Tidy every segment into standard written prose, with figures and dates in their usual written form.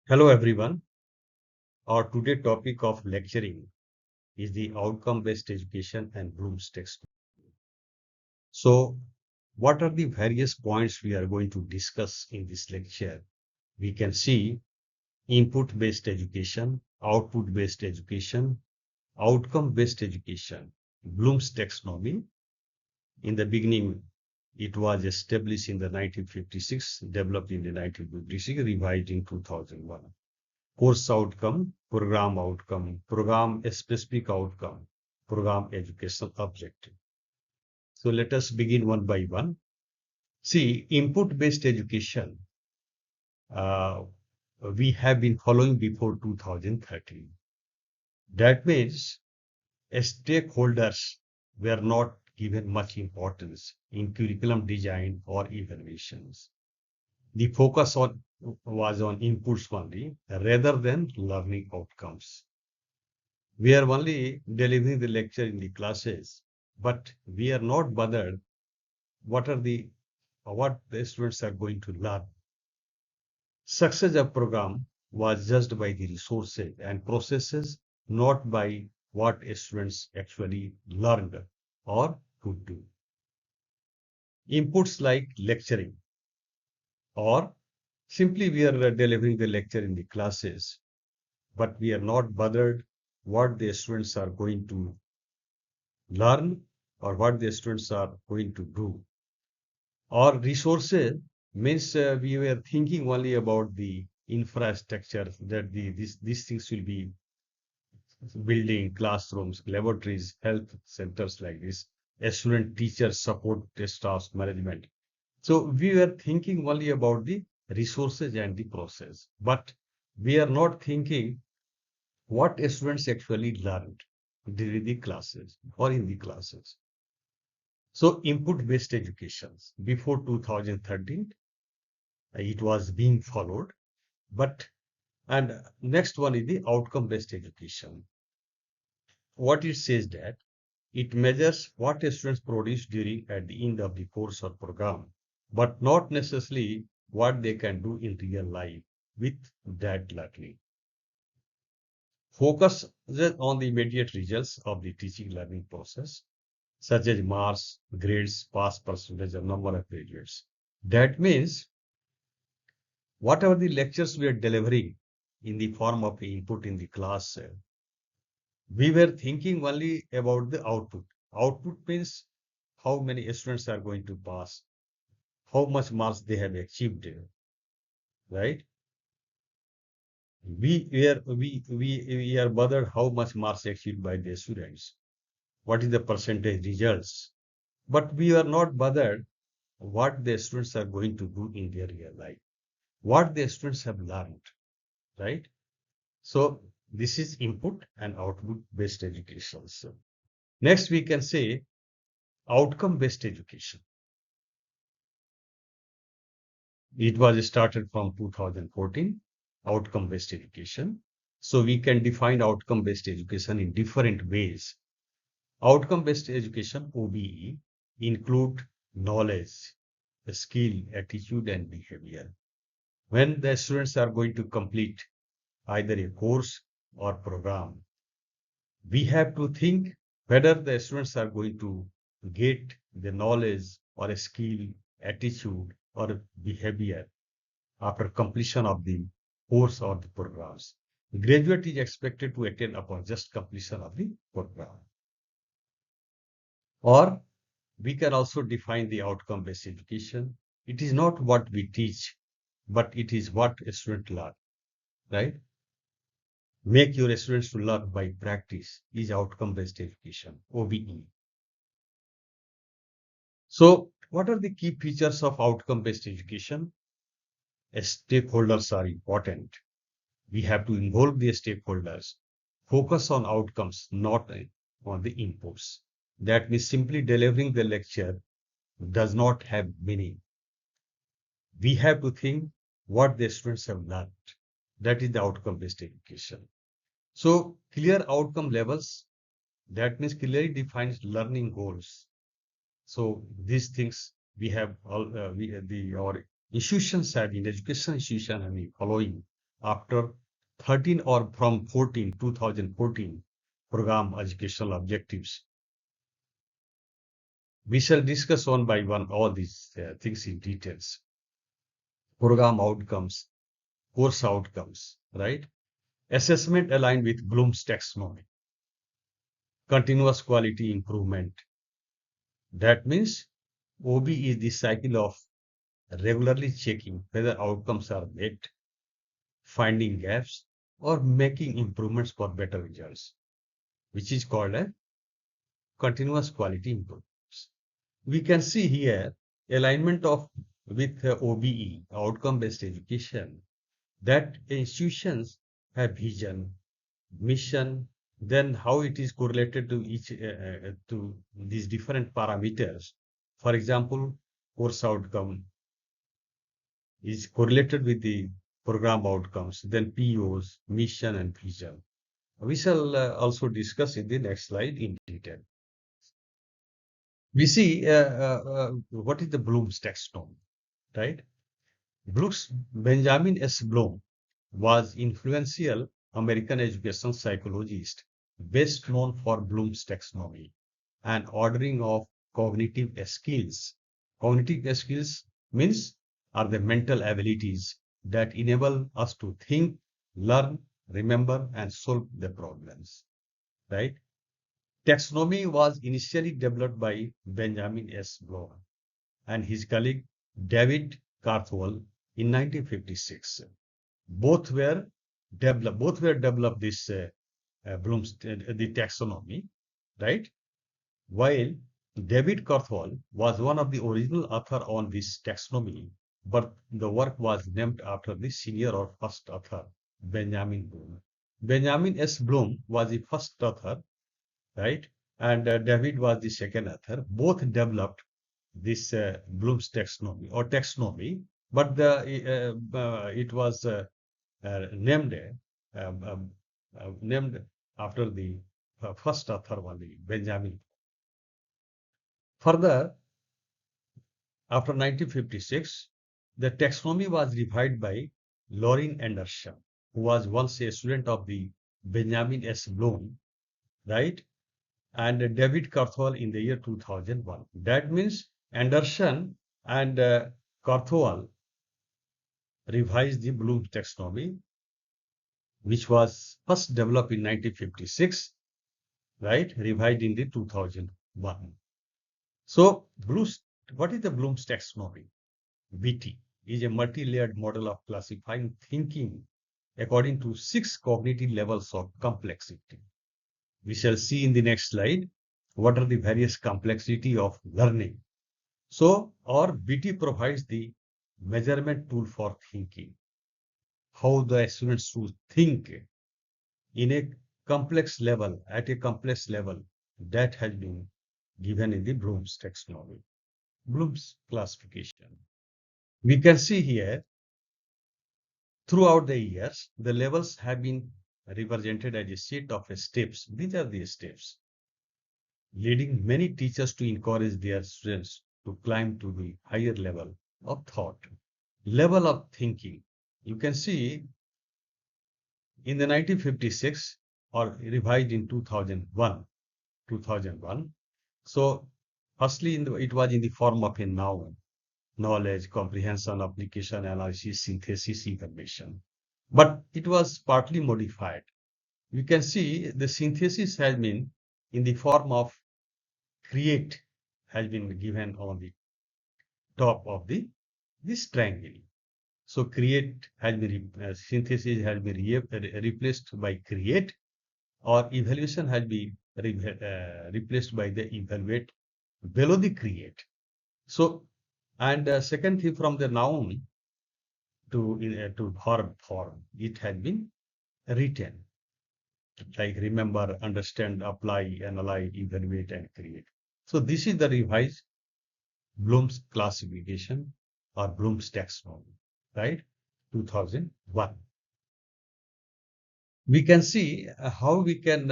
Hello everyone. Our today topic of lecturing is the outcome-based education and Bloom's text. So, what are the various points we are going to discuss in this lecture? We can see input-based education, output-based education, outcome-based education, Bloom's taxonomy. In the beginning, it was established in the 1956, developed in the 1956, revised in 2001. Course outcome, program specific outcome, program educational objective. So let us begin one by one. See, input-based education, uh, we have been following before 2013. That means stakeholders were not given much importance in curriculum design or evaluations. The focus was on inputs only rather than learning outcomes. We are only delivering the lecture in the classes, but we are not bothered what the students are going to learn. Success of program was judged by the resources and processes, not by what students actually learned or could do. Inputs like lecturing or simply we are delivering the lecture in the classes, but we are not bothered what the students are going to learn or what the students are going to do. Or resources means we were thinking only about the infrastructure that these things will be building classrooms, laboratories, health centers like this, student teachers support staff management. So we were thinking only about the resources and the process, but we are not thinking what students actually learned during the classes or in the classes. So input-based education before 2013, it was being followed, but and next one is the outcome-based education. What it says that it measures what students produce during at the end of the course or program, but not necessarily what they can do in real life with that learning. Focus on the immediate results of the teaching learning process, such as marks, grades, pass percentage, or number of graduates. That means whatever the lectures we are delivering in the form of input in the class, we were thinking only about the output. Output means how many students are going to pass, how much marks they have achieved, right? We are bothered how much marks achieved by the students, what is the percentage results, but we are not bothered what the students are going to do in their real life, what the students have learned, right? So this is input and output based education. So next we can say outcome based education. It was started from 2014, outcome based education. So we can define outcome based education in different ways. Outcome based education, OBE, include knowledge, skill, attitude, and behavior. When the students are going to complete either a course or program, we have to think whether the students are going to get the knowledge or a skill, attitude, or behavior after completion of the course or the programs. Graduate is expected to attend upon just completion of the program. Or we can also define the outcome-based education. It is not what we teach, but it is what a student learn, right? Make your students to learn by practice is outcome-based education, OBE. So what are the key features of outcome-based education? Stakeholders are important. We have to involve the stakeholders, focus on outcomes, not on the inputs. That means simply delivering the lecture does not have meaning. We have to think what the students have learned. That is the outcome-based education. So clear outcome levels, that means clearly defined learning goals. So these things our institutions have in education institution and following after 13 or from 2014 program educational objectives. We shall discuss one by one all these things in details. Program outcomes, course outcomes, right? Assessment aligned with Bloom's taxonomy, continuous quality improvement. That means OB is the cycle of regularly checking whether outcomes are met, finding gaps, or making improvements for better results, which is called a continuous quality improvements. We can see here alignment of with OBE, outcome-based education, that institutions have vision, mission, then how it is correlated to each to these different parameters. For example, course outcome is correlated with the program outcomes, then POs, mission, and vision. We shall also discuss in the next slide in detail. We see what is the Bloom's taxonomy, right? Benjamin S. Bloom was influential American education psychologist, best known for Bloom's taxonomy and ordering of cognitive skills. Cognitive skills means are the mental abilities that enable us to think, learn, remember, and solve the problems, right? Taxonomy was initially developed by Benjamin S. Bloom and his colleague David Carthwell in 1956. Both were developed this Bloom's the taxonomy, right? While David Carthwell was one of the original author on this taxonomy, but the work was named after the senior or first author, Benjamin Bloom. Benjamin S. Bloom was the first author, right? And David was the second author. Both developed this Bloom's taxonomy or taxonomy, but it was named named after the first author only, Benjamin. Further, after 1956, the taxonomy was revised by Lauren Anderson, who was once a student of the Benjamin S. Bloom, right? And David Carthwell in the year 2001. That means Anderson and Carthwell revised the Bloom taxonomy, which was first developed in 1956, right? Revised in the 2001. So, what is the Bloom's taxonomy? BT is a multi-layered model of classifying thinking according to 6 cognitive levels of complexity. We shall see in the next slide what are the various complexity of learning. So, our BT provides the measurement tool for thinking, how the students should think in a complex level, at a complex level that has been given in the Bloom's taxonomy, Bloom's classification. We can see here throughout the years, the levels have been represented as a set of steps. These are the steps, leading many teachers to encourage their students to climb to the higher level of thought, level of thinking. You can see in the 1956 or revised in 2001. So firstly, it was in the form of a noun, knowledge, comprehension, application, analysis, synthesis, information. But it was partly modified. You can see the synthesis has been in the form of create has been given on the top of this triangle. So create has been synthesis has been replaced by create, or evaluation has been replaced by the evaluate below the create. So, and second thing, from the noun to verb form, it has been written, like remember, understand, apply, analyze, evaluate, and create. So this is the revised Bloom's classification or Bloom's taxonomy, right? 2001. We can see how we can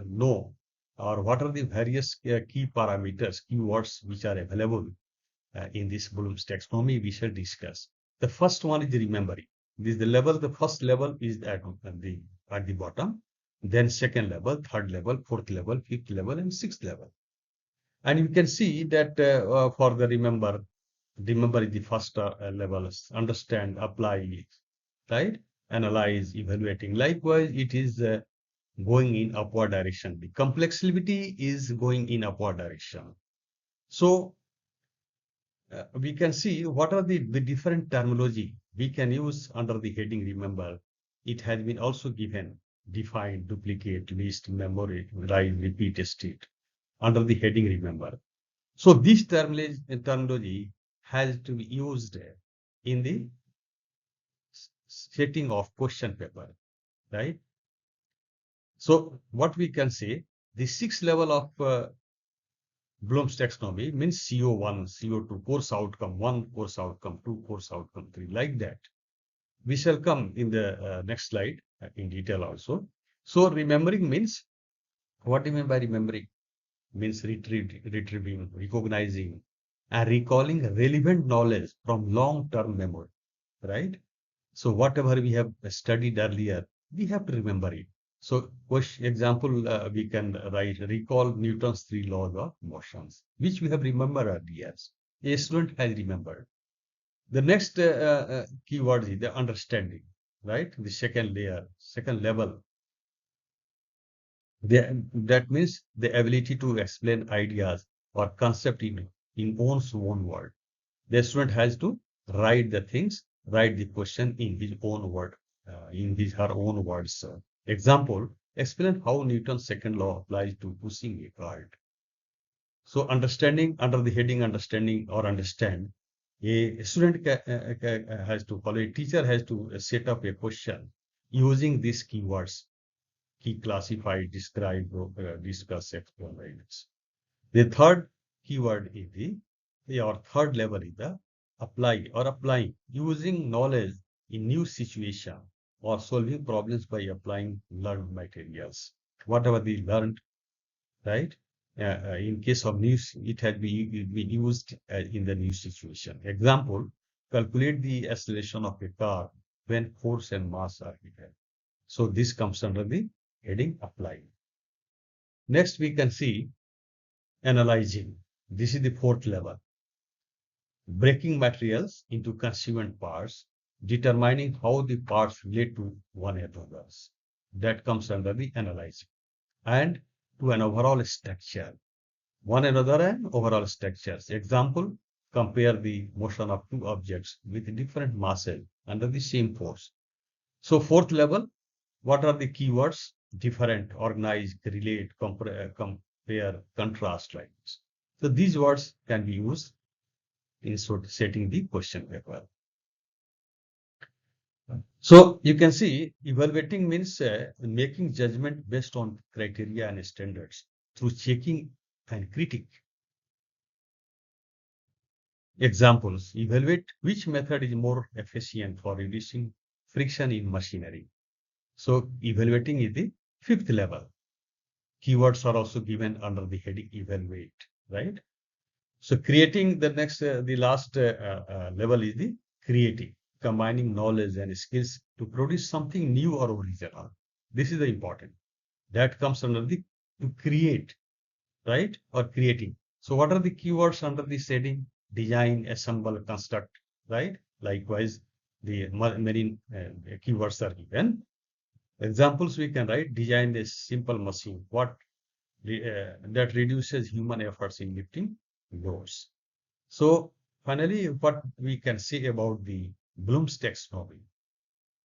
know or what are the various key parameters, keywords which are available in this Bloom's taxonomy we shall discuss. The first one is the remembering. This the level. The first level is at the bottom, then second level, third level, fourth level, fifth level, and sixth level. And you can see that for the remember the first levels, understand, apply, right? Analyze, evaluating. Likewise, it is going in upward direction. The complexity is going in upward direction. So we can see what are the different terminology we can use under the heading remember. It has been also given define, duplicate, list, memory, write, repeat, state under the heading remember. So this terminology has to be used in the setting of question paper, right? So what we can say, the sixth level of Bloom's taxonomy means CO1, CO2, course outcome 1, course outcome 2, course outcome 3, like that. We shall come in the next slide in detail also. So remembering means, what do you mean by remembering? Means retrieving, recognizing, and recalling relevant knowledge from long-term memory, right? So whatever we have studied earlier, we have to remember it. So example, we can write, recall Newton's 3 laws of motions, which we have remembered earlier. A student has remembered. The next keyword is the understanding, right? The second layer, second level. That means the ability to explain ideas or concept in one's own word. The student has to write the things, write the question in his own word, in his her own words. Example, explain how Newton's second law applies to pushing a cart. So understanding under the heading understanding or understand, a student has to follow, a teacher has to set up a question using these keywords, key, classify, describe, discuss, explain. The third keyword is or third level is the apply or applying, using knowledge in new situation or solving problems by applying learned materials. Whatever they learned, right? In case of news, it had been used in the new situation. Example, calculate the acceleration of a car when force and mass are given. So this comes under the heading apply. Next, we can see analyzing. This is the fourth level. Breaking materials into constituent parts, determining how the parts relate to one another. That comes under the analyzing. And to an overall structure. One another and overall structures. Example, compare the motion of two objects with different masses under the same force. So fourth level, what are the keywords? Different, organize, relate, compare, contrast, like this. So these words can be used in setting the question paper. So you can see evaluating means making judgment based on criteria and standards through checking and critique. Examples, evaluate which method is more efficient for reducing friction in machinery. So evaluating is the fifth level. Keywords are also given under the heading evaluate, right? So creating the next, the last level is the creating, combining knowledge and skills to produce something new or original. This is the important. That comes under the to create, right? Or creating. So what are the keywords under this heading? Design, assemble, construct, right? Likewise, the many keywords are given. Examples we can write, design a simple machine. What that reduces human efforts in lifting loads. So finally, what we can say about the Bloom's taxonomy.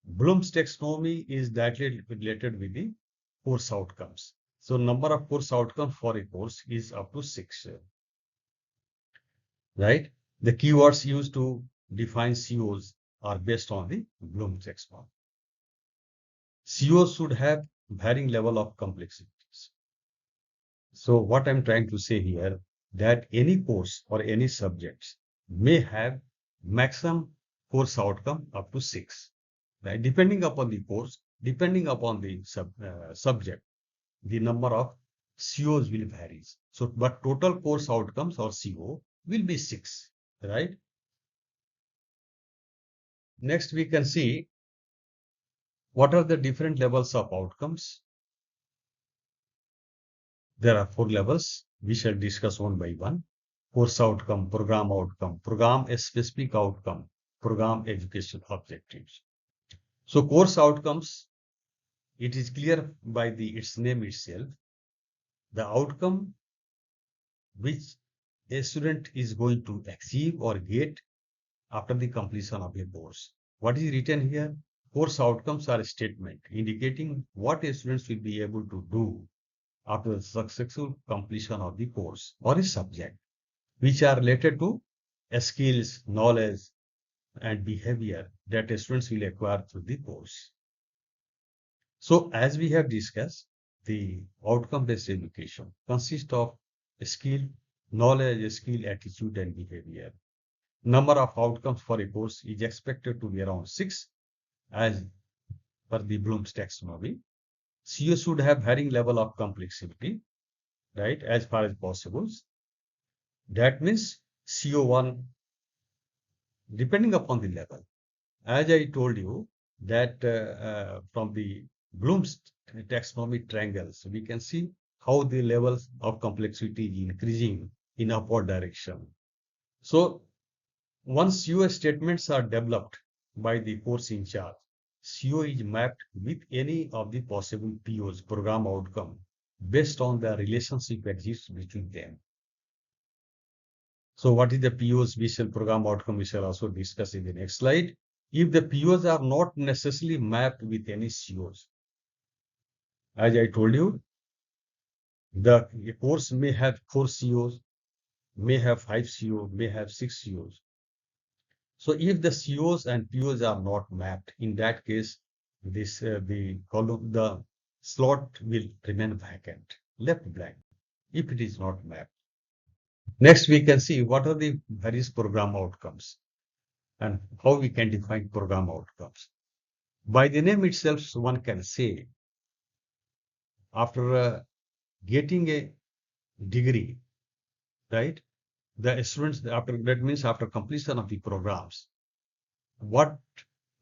Bloom's taxonomy is directly related with the course outcomes. So number of course outcomes for a course is up to 6, right? The keywords used to define COs are based on the Bloom's taxonomy. COs should have varying level of complexities. So what I'm trying to say here, that any course or any subjects may have maximum course outcome up to 6, right? Depending upon the course, depending upon the subject, the number of COs will vary. So, but total course outcomes or CO will be 6, right? Next, we can see What are the different levels of outcomes? There are 4 levels. We shall discuss one by one. Course outcome, program a specific outcome, program education objectives. So course outcomes, it is clear by its name itself, the outcome which a student is going to achieve or get after the completion of a course. What is written here? Course outcomes are a statement indicating what a student will be able to do after the successful completion of the course or a subject, which are related to skills, knowledge, and behavior that students will acquire through the course. So, as we have discussed, the outcome-based education consists of skill, knowledge, skill, attitude, and behavior. Number of outcomes for a course is expected to be around 6, as per the Bloom's taxonomy. CO should have varying level of complexity, right, as far as possible. That means CO1, depending upon the level. As I told you, that from the Bloom's taxonomy triangles, we can see how the levels of complexity is increasing in upward direction. So once CO statements are developed by the course in charge, CO is mapped with any of the possible POs, program outcome, based on the relationship exists between them. So what is the POs? We shall program outcome, we shall also discuss in the next slide. If the POs are not necessarily mapped with any COs, as I told you, the course may have 4 COs, may have 5 COs, may have 6 COs. So if the COs and POs are not mapped, in that case, the slot will remain vacant, left blank, if it is not mapped. Next, we can see what are the various program outcomes and how we can define program outcomes. By the name itself, one can say, after getting a degree, right? The students, that means after completion of the programs, what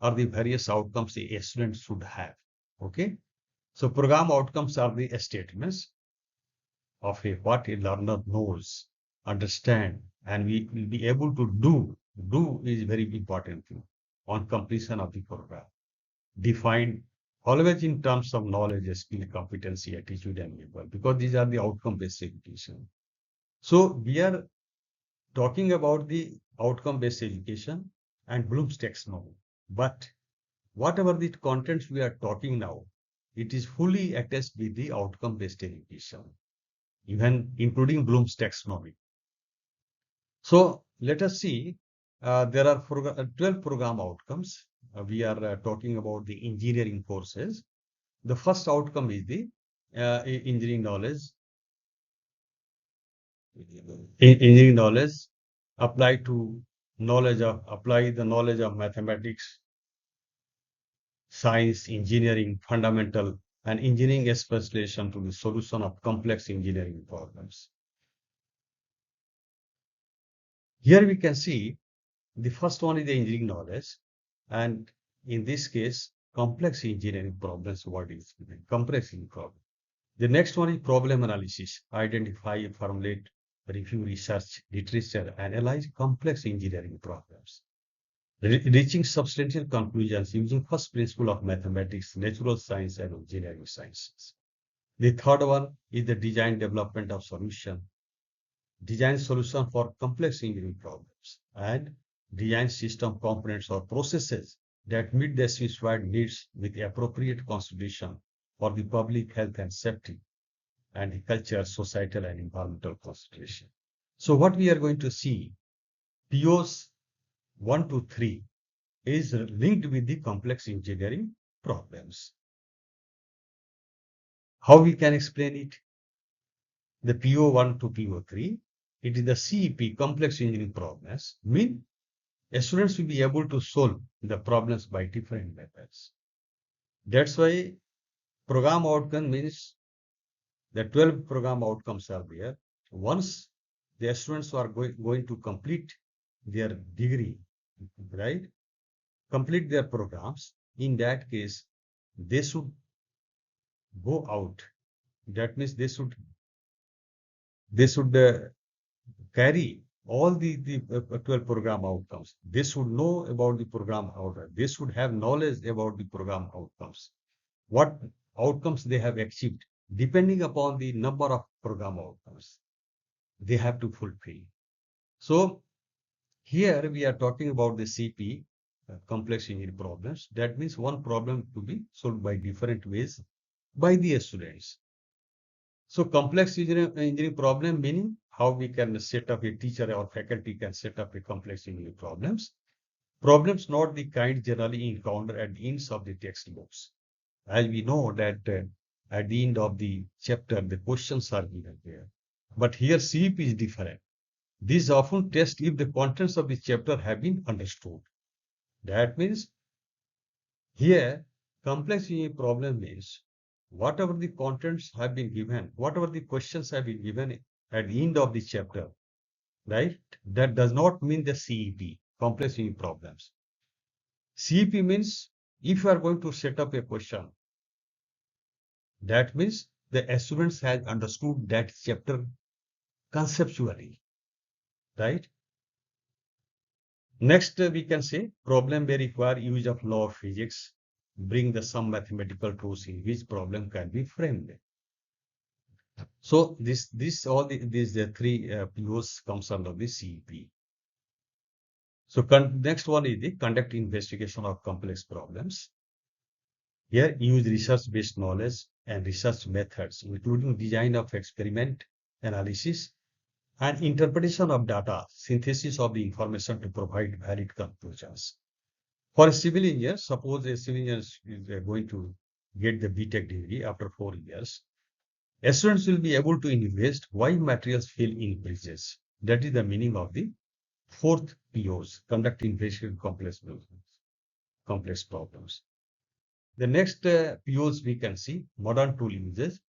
are the various outcomes a student should have? Okay. So program outcomes are the statements of what a learner knows, understand, and we will be able to do. Do is very important thing on completion of the program. Defined always in terms of knowledge, skill, competency, attitude, and behavior, because these are the outcome-based education. So we are talking about the outcome-based education and Bloom's taxonomy. But whatever the contents we are talking now, it is fully attached with the outcome-based education, even including Bloom's taxonomy. So let us see, there are 12 program outcomes. We are talking about the engineering courses. The first outcome is the engineering knowledge. Engineering knowledge apply the knowledge of mathematics, science, engineering, fundamental, and engineering specialization to the solution of complex engineering problems. Here we can see the first one is the engineering knowledge, and in this case, complex engineering problems. What is complex engineering problem? The next one is problem analysis. Identify, formulate, review, research, literature, analyze complex engineering problems. Reaching substantial conclusions using first principle of mathematics, natural science, and engineering sciences. The third one is the design development of solution. Design solution for complex engineering problems and design system components or processes that meet the specified needs with appropriate consideration for the public health and safety and the culture, societal and environmental consideration. So what we are going to see, POs 1 to 3 is linked with the complex engineering problems. How we can explain it? The PO1 to PO3, it is the CEP, complex engineering problems, mean students will be able to solve the problems by different methods. That's why program outcome means the 12 program outcomes are there. Once the students are going to complete their degree, right? Complete their programs. In that case, they should go out. That means they should carry all the 12 program outcomes. They should know about the program outcomes. They should have knowledge about the program outcomes. What outcomes they have achieved, depending upon the number of program outcomes they have to fulfill. So here we are talking about the CP, complex engineering problems. That means one problem to be solved by different ways by the students. So complex engineering problem meaning how we can set up a teacher or faculty can set up a complex engineering problems. Problems not the kind generally encountered at the ends of the textbooks. As we know that at the end of the chapter, the questions are given there. But here CEP is different. These often test if the contents of the chapter have been understood. That means here complex engineering problem means whatever the contents have been given, whatever the questions have been given at the end of the chapter, right? That does not mean the CEP, complex engineering problems. CEP means if you are going to set up a question, that means the students has understood that chapter conceptually, right? Next, we can say problem may require use of law of physics, bring the some mathematical tools in which problem can be framed. So these the three POs comes under the CEP. So next one is the conduct investigation of complex problems. Here use research-based knowledge and research methods, including design of experiment, analysis, and interpretation of data, synthesis of the information to provide valid conclusions. For a civil engineer, suppose a civil engineer is going to get the BTech degree after 4 years, students will be able to invest why materials fill in bridges. That is the meaning of the fourth POs, conduct investigation complex problems. The next POs we can see, modern tool uses,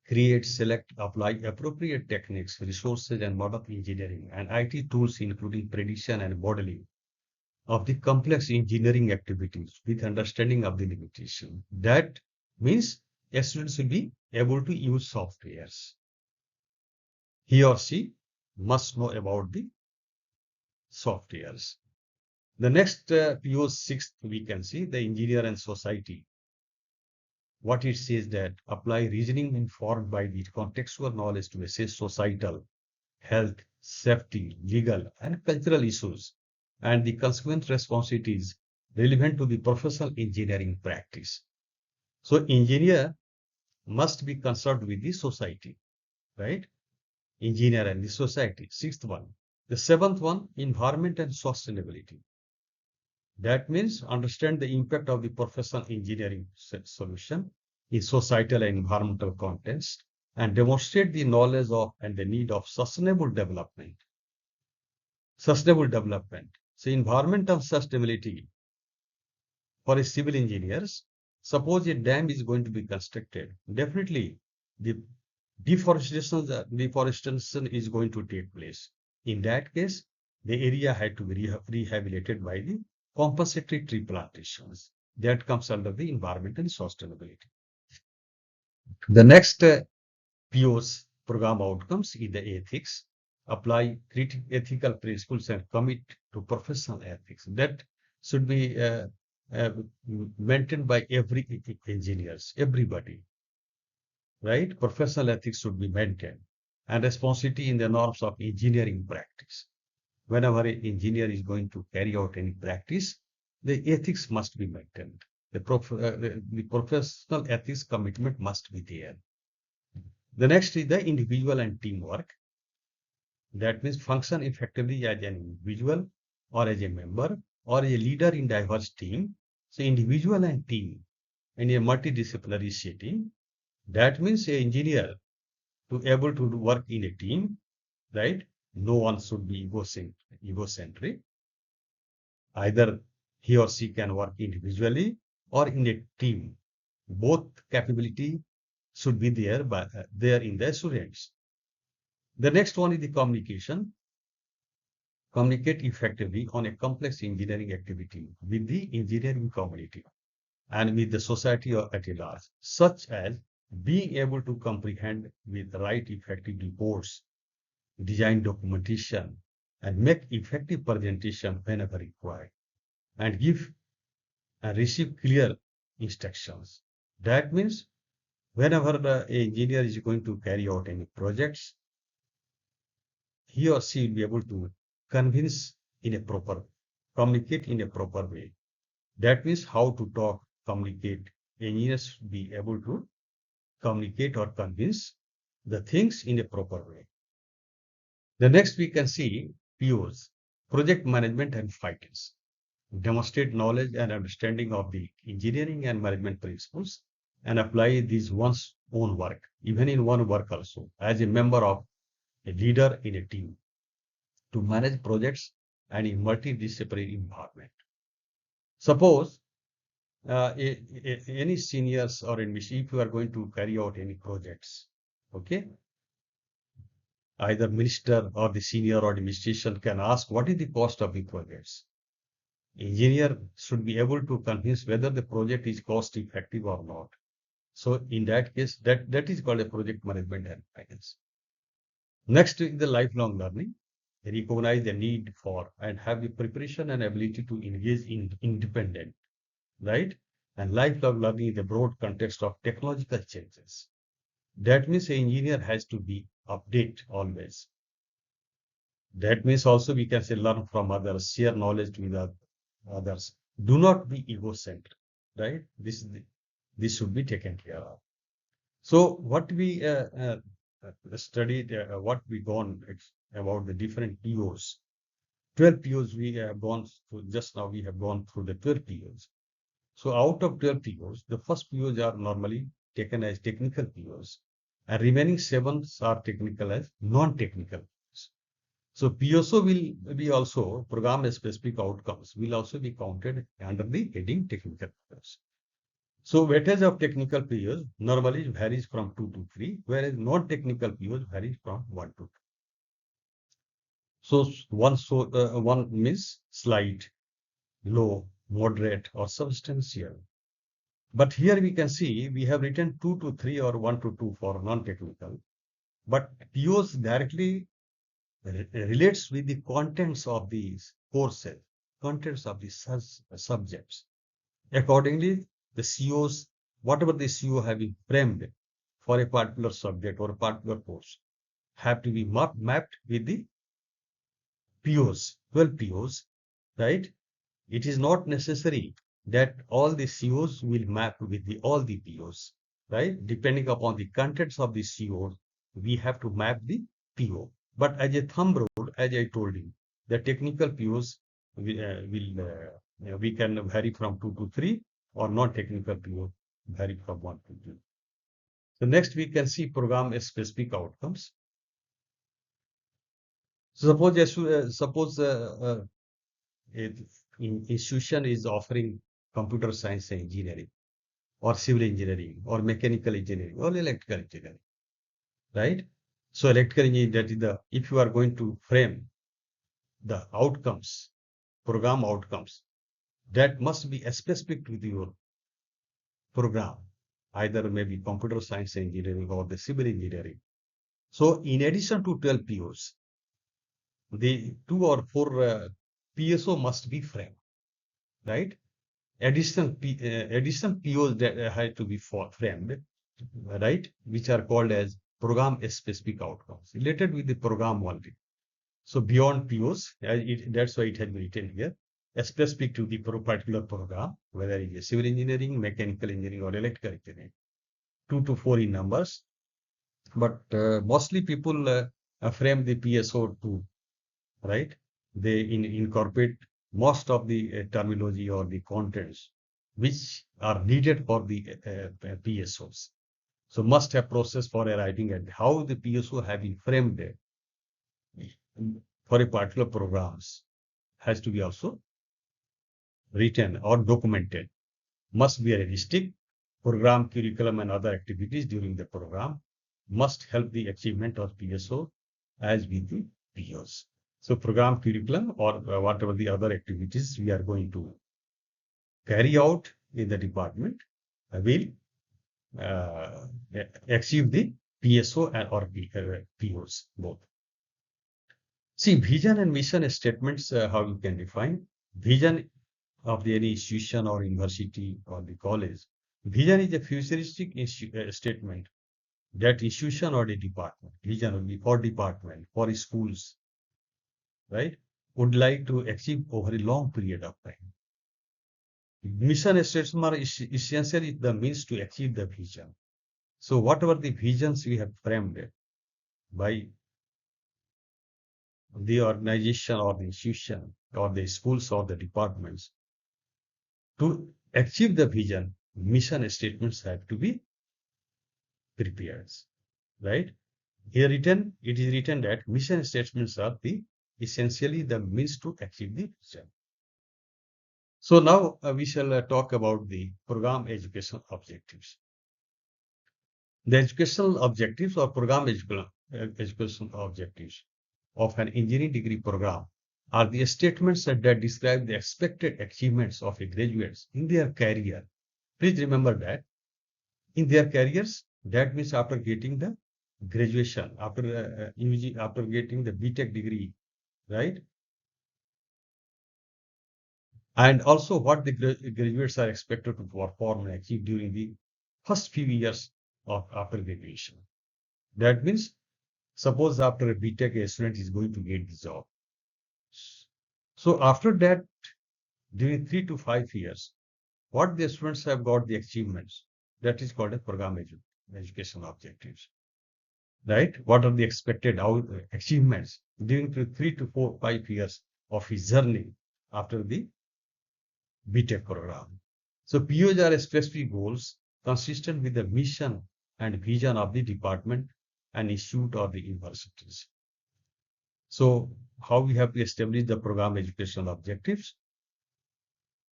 create, select, apply appropriate techniques, resources, and modern engineering and IT tools, including prediction and modeling of the complex engineering activities with understanding of the limitation. That means students will be able to use softwares. He or she must know about the softwares. The next PO 6th we can see the engineer and society. What it says that apply reasoning informed by the contextual knowledge to assess societal, health, safety, legal, and cultural issues, and the consequent responsibilities relevant to the professional engineering practice. So engineer must be concerned with the society, right? Engineer and the society. Sixth one. The seventh one, environment and sustainability. That means understand the impact of the professional engineering solution in societal and environmental context and demonstrate the knowledge of and the need of sustainable development. Sustainable development. So environmental sustainability for a civil engineers, suppose a dam is going to be constructed, definitely the deforestation is going to take place. In that case, the area had to be rehabilitated by the compensatory tree plantations. That comes under the environmental sustainability. The next PO's program outcomes is the ethics, apply ethical principles and commit to professional ethics. That should be maintained by every engineers, everybody, right? Professional ethics should be maintained and responsibility in the norms of engineering practice. Whenever an engineer is going to carry out any practice, the ethics must be maintained. The professional ethics commitment must be there. The next is the individual and teamwork. That means function effectively as an individual or as a member or a leader in diverse team. So individual and team in a multidisciplinary setting. That means an engineer to able to work in a team, right? No one should be egocentric. Either he or she can work individually or in a team. Both capability should be there, there in the students. The next one is the communication. Communicate effectively on a complex engineering activity with the engineering community. and with the society at large, such as being able to comprehend with write effective reports, design documentation, and make effective presentation whenever required, and give and receive clear instructions. That means whenever the engineer is going to carry out any projects, he or she will be able to convince in a proper, communicate in a proper way. That means how to talk, communicate. Engineers be able to communicate or convince the things in a proper way. The next we can see POs, project management and findings. Demonstrate knowledge and understanding of the engineering and management principles and apply these one's own work, even in one work also, as a member of a leader in a team to manage projects and in multidisciplinary environment. Suppose any seniors or if you are going to carry out any projects, okay, either minister or the senior or administration can ask what is the cost of the projects. Engineer should be able to convince whether the project is cost effective or not. So in that case, that is called a project management and finance. Next is the lifelong learning. Recognize the need for and have the preparation and ability to engage in independent, right? And lifelong learning is the broad context of technological changes. That means an engineer has to be update always. That means also we can say learn from others, share knowledge with others. Do not be egocentric, right? This should be taken care of. So what we studied, what we gone about the different POs. 12 POs we have gone through, just now we have gone through the 12 POs. So out of 12 POs, the first POs are normally taken as technical POs, and remaining 7 are technical as non-technical POs. So PSO will be also program specific outcomes will also be counted under the heading technical POs. So weightage of technical POs normally varies from 2 to 3, whereas non-technical POs varies from 1 to 2. So one means slight, low, moderate, or substantial. But here we can see we have written 2 to 3 or 1 to 2 for non-technical. But POs directly relates with the contents of these courses, contents of the subjects. Accordingly, the COs, whatever the CO have been framed for a particular subject or a particular course, have to be mapped with the POs, 12 POs, right? It is not necessary that all the COs will map with all the POs, right? Depending upon the contents of the COs, we have to map the PO. But as a thumb rule, as I told you, the technical POs we can vary from 2 to 3, or non-technical PO vary from 1 to 2. So next we can see program specific outcomes. So suppose institution is offering computer science and engineering, or civil engineering, or mechanical engineering, or electrical engineering, right? So electrical engineering, that is the, if you are going to frame the outcomes, program outcomes, that must be specific to your program, either maybe computer science engineering or the civil engineering. So in addition to 12 POs, the 2 or 4 PSO must be framed, right? Additional POs that have to be framed, right? Which are called as program specific outcomes related with the program only. So beyond POs, that's why it has been written here, specific to the particular program, whether it is civil engineering, mechanical engineering, or electrical engineering. 2 to 4 in numbers, but mostly people frame the PSO too, right? They incorporate most of the terminology or the contents which are needed for the PSOs. So must have process for arriving at how the PSO have been framed for a particular programs has to be also written or documented. Must be realistic. Program curriculum and other activities during the program must help the achievement of PSO as with the POs. So program curriculum or whatever the other activities we are going to carry out in the department will uh, achieve the PSO or POs both. See, vision and mission statements, how you can define vision of the any institution or university or the college. Vision is a futuristic statement that institution or the department, vision will be for department, for schools, right, would like to achieve over a long period of time. Mission statements are essentially the means to achieve the vision. So whatever the visions we have framed by the organization or the institution or the schools or the departments, to achieve the vision, mission statements have to be prepared, right? Here written, it is written that mission statements are the essentially the means to achieve the vision. So now we shall talk about the program education objectives. The educational objectives or program education objectives of an engineering degree program are the statements that describe the expected achievements of a graduates in their career. Please remember that in their careers, that means after getting the graduation, after after getting the BTech degree, right? And also what the graduates are expected to perform and achieve during the first few years of after graduation. That means suppose after a BTech, a student is going to get the job. So after that, during 3 to 5 years, what the students have got the achievements, that is called a program education objectives, right? What are the expected achievements during the 3 to 5 years of his journey after the BTech program. So POs are specific goals consistent with the mission and vision of the department and institute or the universities. So how we have to establish the program educational objectives,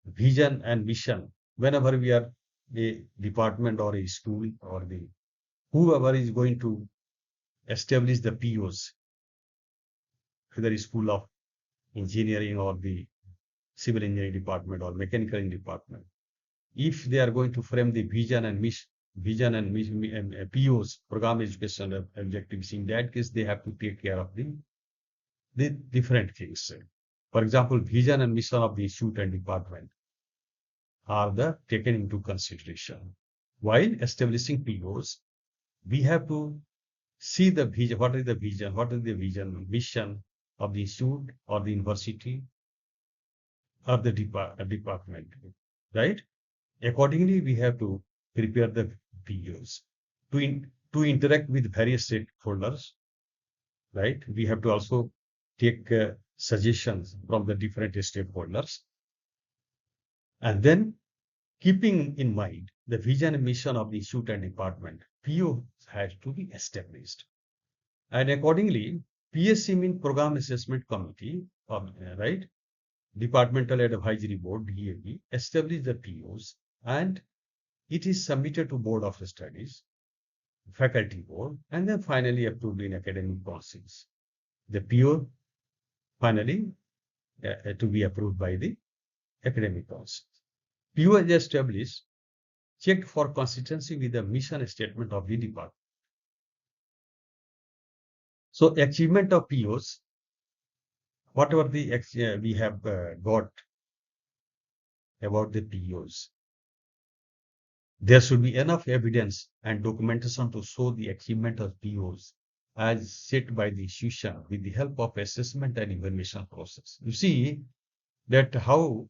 vision and mission. Whenever we are a department or a school or the whoever is going to establish the POs, whether it's school of engineering or the civil engineering department or mechanical engineering department, if they are going to frame the vision and POs, program education objectives, in that case, they have to take care of the different things. For example, vision and mission of the institute and department are the taken into consideration. While establishing POs, we have to see the vision, what is the vision, mission of the institute or the university or the department, right? Accordingly, we have to prepare the POs to interact with various stakeholders, right? We have to also take suggestions from the different stakeholders. And then keeping in mind the vision and mission of the institute and department, PO has to be established. And accordingly, PSC means Program Assessment Committee, right? Departmental Advisory Board, DAB, establish the POs and it is submitted to Board of Studies, Faculty Board, and then finally approved in academic councils. The PO finally to be approved by the academic council. PO is established, checked for consistency with the mission statement of the department. So achievement of POs, whatever the we have got about the POs, there should be enough evidence and documentation to show the achievement of POs as set by the institution with the help of assessment and evaluation process. You see that how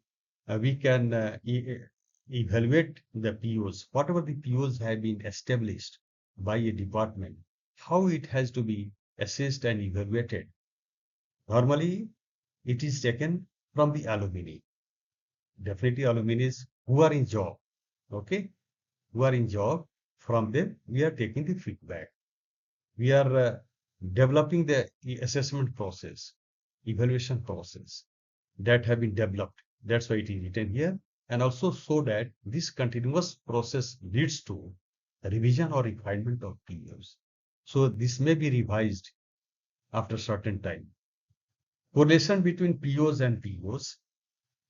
we can evaluate the POs, whatever the POs have been established by a department, how it has to be assessed and evaluated. Normally, it is taken from the alumni. Definitely alumni who are in job, okay? Who are in job, from them, we are taking the feedback. We are developing the assessment process, evaluation process that have been developed. That's why it is written here. And also so that this continuous process leads to revision or refinement of POs. So this may be revised after certain time. Correlation between POs and POs.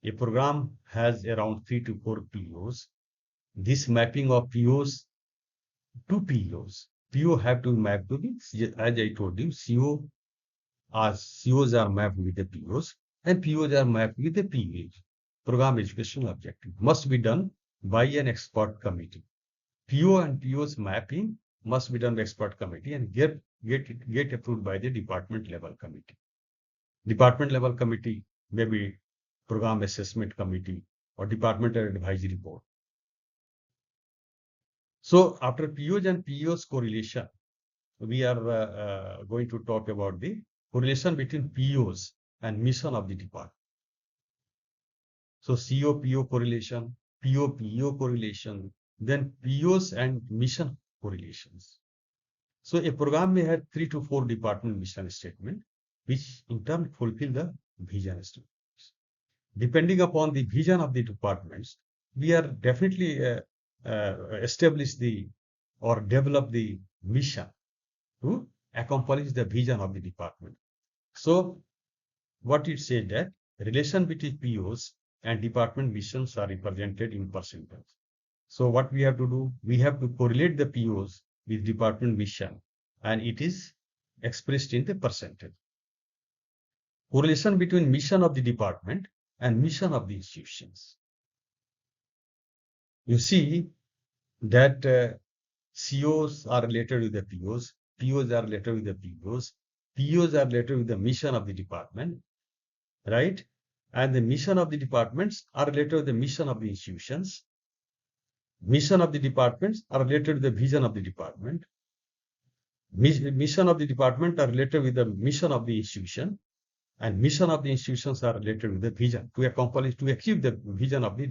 A program has around 3 to 4 POs. This mapping of POs to POs. PO have to map to the, as I told you, COs are mapped with the POs and POs are mapped with the PAs. Program educational objective must be done by an expert committee. PO and POs mapping must be done by expert committee and get approved by the department level committee. Department level committee, maybe program assessment committee or departmental advisory board. So after POs and POs correlation, we are going to talk about the correlation between POs and mission of the department. So CO-PO correlation, PO-PO correlation, then POs and mission correlations. So a program may have 3 to 4 department mission statement, which in turn fulfill the vision statements. Depending upon the vision of the departments, we are definitely establish the or develop the mission to accomplish the vision of the department. So what it says that relation between POs and department missions are represented in percentage. So what we have to do, we have to correlate the POs with department mission, and it is expressed in the percentage. Correlation between mission of the department and mission of the institutions. You see that COs are related with the POs, POs are related with the POs, POs are related with the mission of the department, right? And the mission of the departments are related with the mission of the institutions. Mission of the departments are related with the vision of the department. Mission of the department are related with the mission of the institution, and mission of the institutions are related with the vision to accomplish, to achieve the vision of the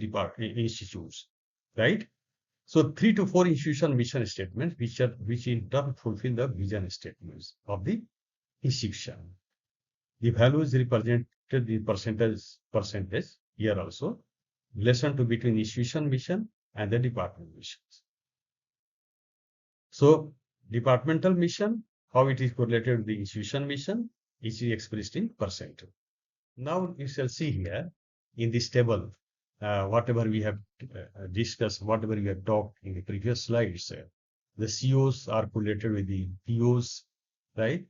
institutes, right? So 3 to 4 institution mission statements, which in turn fulfill the vision statements of the institution. The values represented the percentage here also, relation to between institution mission and the department missions. So departmental mission, how it is correlated with the institution mission, is expressed in percentage. Now you shall see here in this table, whatever we have discussed, whatever we have talked in the previous slides, the COs are correlated with the POs, right?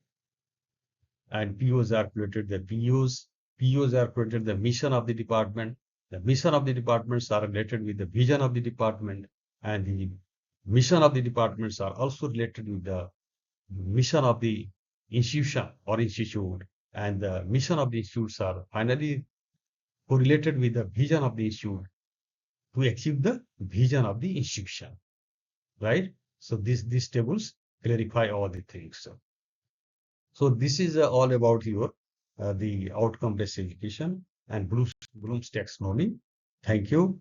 And POs are correlated with the POs. POs are correlated with the mission of the department. The mission of the departments are related with the vision of the department, and the mission of the departments are also related with the mission of the institution or institute, and the mission of the institutes are finally correlated with the vision of the institute to achieve the vision of the institution, right? So these tables clarify all the things. So this is all about your the outcome-based education and Bloom's taxonomy. Thank you.